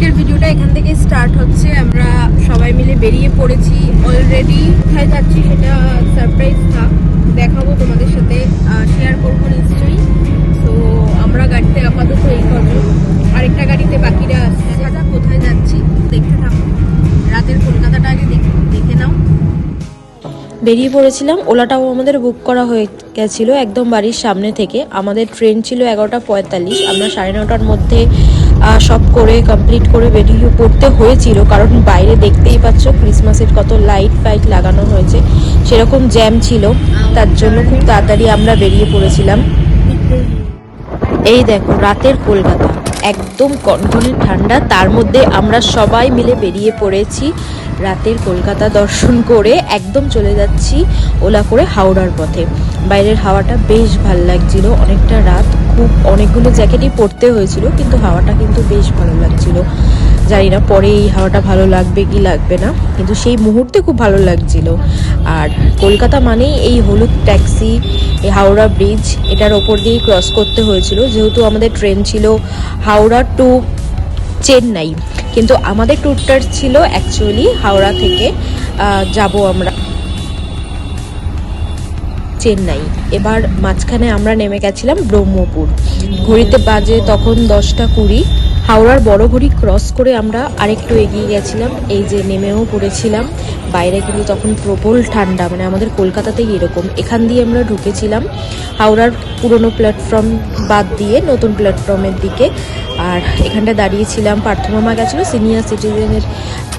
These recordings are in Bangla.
আজকের ভিডিওটা এখান থেকে স্টার্ট হচ্ছে। আমরা সবাই মিলে বেরিয়ে পড়েছি অলরেডি। কোথায় যাচ্ছি সেটা সারপ্রাইজ থাক, দেখাবো তোমাদের সাথে, শেয়ার করবো নিশ্চয়ই। তো আমরা গাড়িতে আপাতত এই কজন, আরেকটা গাড়িতে বাকিরা আসছে। দাদা কোথায় যাচ্ছি দেখতে থাকো, রাতের কলকাতাটা আগে দেখে নাও। বেরিয়ে পড়েছিলাম, ওলাটাও আমাদের বুক করা হয়ে গেছিলো একদম বাড়ির সামনে থেকে। আমাদের ট্রেন ছিল 11:45, আমরা 9:30টার মধ্যে সব করে কমপ্লিট করে বেরিয়ে পড়তে হয়েছিল, কারণ বাইরে দেখতেই পাচ্ছ ক্রিসমাসের কত লাইট ফাইট লাগানো হয়েছে, সেরকম জ্যাম ছিল, তার জন্য খুব তাড়াতাড়ি আমরা বেরিয়ে পড়েছিলাম। এই দেখো রাতের কলকাতা, একদম কনকনে ঠান্ডা, তার মধ্যে আমরা সবাই মিলে বেরিয়ে পড়েছি রাতের কলকাতা দর্শন করে। একদম চলে যাচ্ছি ওলা করে হাওড়ার পথে। বাইরের হাওয়াটা বেশ ভাল লাগছিল, অনেকটা রাত, খুব অনেকগুলো জ্যাকেটই পরতে হয়েছিল, কিন্তু হাওয়াটা কিন্তু বেশ ভালো লাগছিল। জানি না পরে এই হাওয়াটা ভালো লাগবে কি লাগবে না, কিন্তু সেই মুহূর্তে খুব ভালো লাগছিল। আর কলকাতা মানেই এই হলুদ ট্যাক্সি, এই হাওড়া ব্রিজ, এটার ওপর দিয়েই ক্রস করতে হয়েছিল, যেহেতু আমাদের ট্রেন ছিল হাওড়া টু চেন্নাই, কিন্তু আমাদের ট্যুরটা ছিল অ্যাকচুয়ালি হাওড়া থেকে যাব আমরা চেন্নাই। এবার মাঝখানে আমরা নেমে গেছিলাম ব্রহ্মপুর। ঘড়িতে বাজে তখন 10:20। হাওড়ার বড় ঘড়ি ক্রস করে আমরা আরেকটু এগিয়ে গেছিলাম, এই যে নেমেও পড়েছিলাম। বাইরে কিন্তু তখন প্রবল ঠান্ডা, মানে আমাদের কলকাতাতেই এরকম। এখান দিয়ে আমরা ঢুকেছিলাম হাওড়ার পুরনো প্ল্যাটফর্ম বাদ দিয়ে নতুন প্ল্যাটফর্মের দিকে। আর এখানটা দাঁড়িয়েছিলাম, পার্থমামা গেছিলো সিনিয়র সিটিজেনের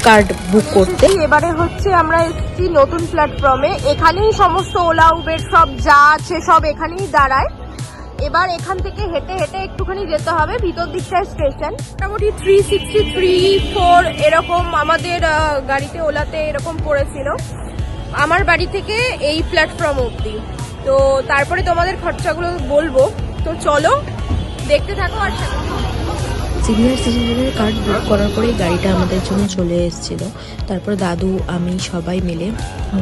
কার্ড বুক করতে। এবারে হচ্ছে আমরা এসেছি নতুন প্ল্যাটফর্মে, এখানেই সমস্ত ওলা উবের সব যা আছে সব এখানেই দাঁড়ায়। এবার এখান থেকে হেঁটে হেঁটে একটুখানি যেতে হবে, ভিতর দিকটায় স্টেশন। মোটামুটি 363-4 এরকম আমাদের গাড়িতে ওলাতে এরকম পড়েছিল আমার বাড়ি থেকে এই প্ল্যাটফর্ম অবধি। তো তারপরে তোমাদের খরচাগুলো বলবো, তো চলো দেখতে থাকো। আর সিনিয়র সিটিজেনের কার্ড বুক করার পরে গাড়িটা আমাদের জন্য চলে এসেছিল। তারপর দাদু আমি সবাই মিলে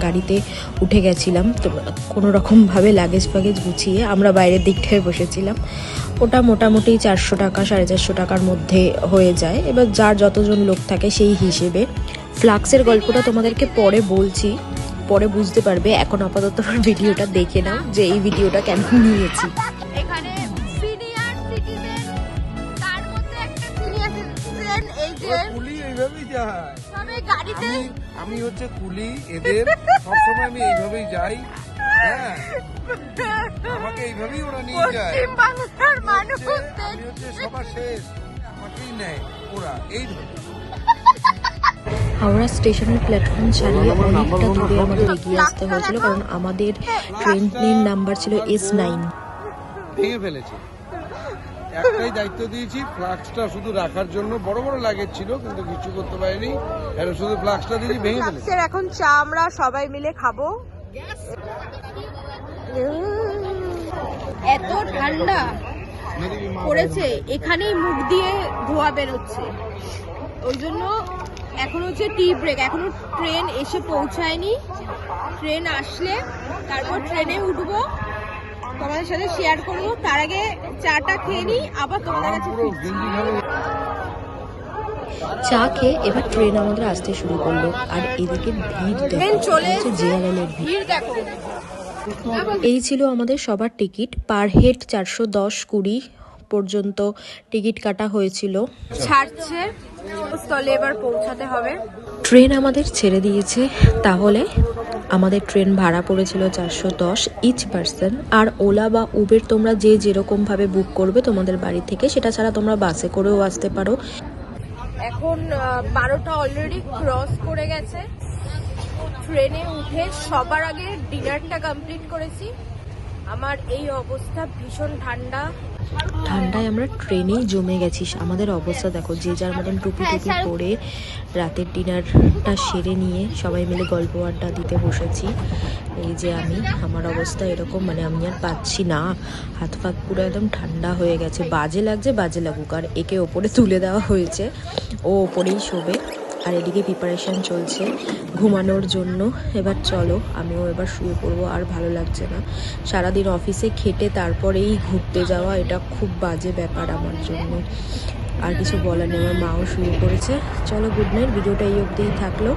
গাড়িতে উঠে গেছিলাম, তো কোনো রকমভাবে লাগেজ ফাগেজ গুছিয়ে আমরা বাইরের দিকটায় বসেছিলাম। ওটা মোটামুটি 400 টাকা 450 টাকার মধ্যে হয়ে যায়, এবার যার যতজন লোক থাকে সেই হিসেবে। ফ্লাক্সের গল্পটা তোমাদেরকে পরে বলছি, পরে বুঝতে পারবে। এখন আপাতত ভিডিওটা দেখে নাও যে এই ভিডিওটা কেন নিয়েছি। এখানে সিনিয়র সিটিজেন, তার মধ্যে একটা সিনিয়র সিটিজেন এই যে কুলি এইভাবেই যায়। সবে গাড়িতে আমি হচ্ছে কুলি এদের, সবসময় আমি এইভাবেই যাই। হ্যাঁ, আমাকে এইভাবেই ওরা নিয়ে যায়। পশ্চিম বাংলার মানুষদের আমি হচ্ছে সবার শেষ, আমাকেই নেয় ওরা এইভাবে। হাওড়া স্টেশনের প্ল্যাটফর্ম ছাড়িয়ে অনেকটা দূরে আমাদের এগিয়ে আসতে হয়েছিল, কারণ আমাদের ট্রেনের নাম্বার ছিল S9। ভেঙে ফেলেছে, একটাই দায়িত্ব দিয়েছি, ফ্লাক্সটা শুধু রাখার জন্য। বড় বড় লাগেজ ছিল কিন্তু কিছু করতে পারিনি, এটা শুধু ফ্লাক্সটা দিয়েছি, ভেঙে ফেলেছে। এখন চা আমরা সবাই মিলে খাবো। এত ঠান্ডা পড়েছে, এখানেই মুখ দিয়ে ধোয়া বেরোচ্ছে, ওই জন্য এখন হচ্ছে টি ব্রেক। এখনো ট্রেন এসে পৌঁছায়নি, ট্রেন আসলে তারপর ট্রেনে উঠবো, তোমাদের সাথে শেয়ার করবো। তার আগে চাটা খেয়ে নিই, আবার তোমাদের কাছে চা খেয়ে এবার ট্রেন আমাদের আসতে শুরু করলো। আর এদিকে ভিড় দেখো, জিয়ালালের ভিড় দেখো। এই ছিল আমাদের সবার টিকিট, পার হেড 410-20 পর্যন্ত টিকিট কাটা হয়েছিল। ছাড়ছে স্থলে, এবার পৌঁছাতে হবে। ট্রেন আমাদের ছেড়ে দিয়েছে, তাহলে আমাদের ট্রেন ভাড়া পড়েছিল 410 ইচ পার্সন। আর ওলা বা উবের তোমরা যে যেরকমভাবে বুক করবে তোমাদের বাড়ি থেকে, সেটা ছাড়া তোমরা বাসে করেও আসতে পারো। এখন 12টা অলরেডি ক্রস করে গেছে। ট্রেনে উঠে সবার আগে ডিনারটা কমপ্লিট করেছি। আমার এই অবস্থা, ভীষণ ঠান্ডায় আমরা ট্রেনেই জমে গেছি। আমাদের অবস্থা দেখো, যে যার মতন টুপি পরে রাতের ডিনারটা সেরে নিয়ে সবাই মিলে গল্প আড্ডা দিতে বসেছি। এই যে আমার অবস্থা এরকম, মানে আমি আর পাচ্ছি না, হাত ফাত পুরো একদম ঠান্ডা হয়ে গেছে। বাজে লাগছে, বাজে লাগুক। আর একে ওপরে তুলে দেওয়া হয়েছে, ও ওপরেই শোবে। আর এদিকে প্রিপারেশন চলছে ঘুমানোর জন্য। এবার চলো, আমিও এবার শুয়ে পড়বো, আর ভালো লাগছে না। সারাদিন অফিসে খেটে তারপরেই ঘুরতে যাওয়া, এটা খুব বাজে ব্যাপার আমার জন্য। আর কিছু বলার নেই, আমার মাও শুয়ে পড়েছে। চলো গুড নাইট, ভিডিওটা এই অবধিই থাকলো।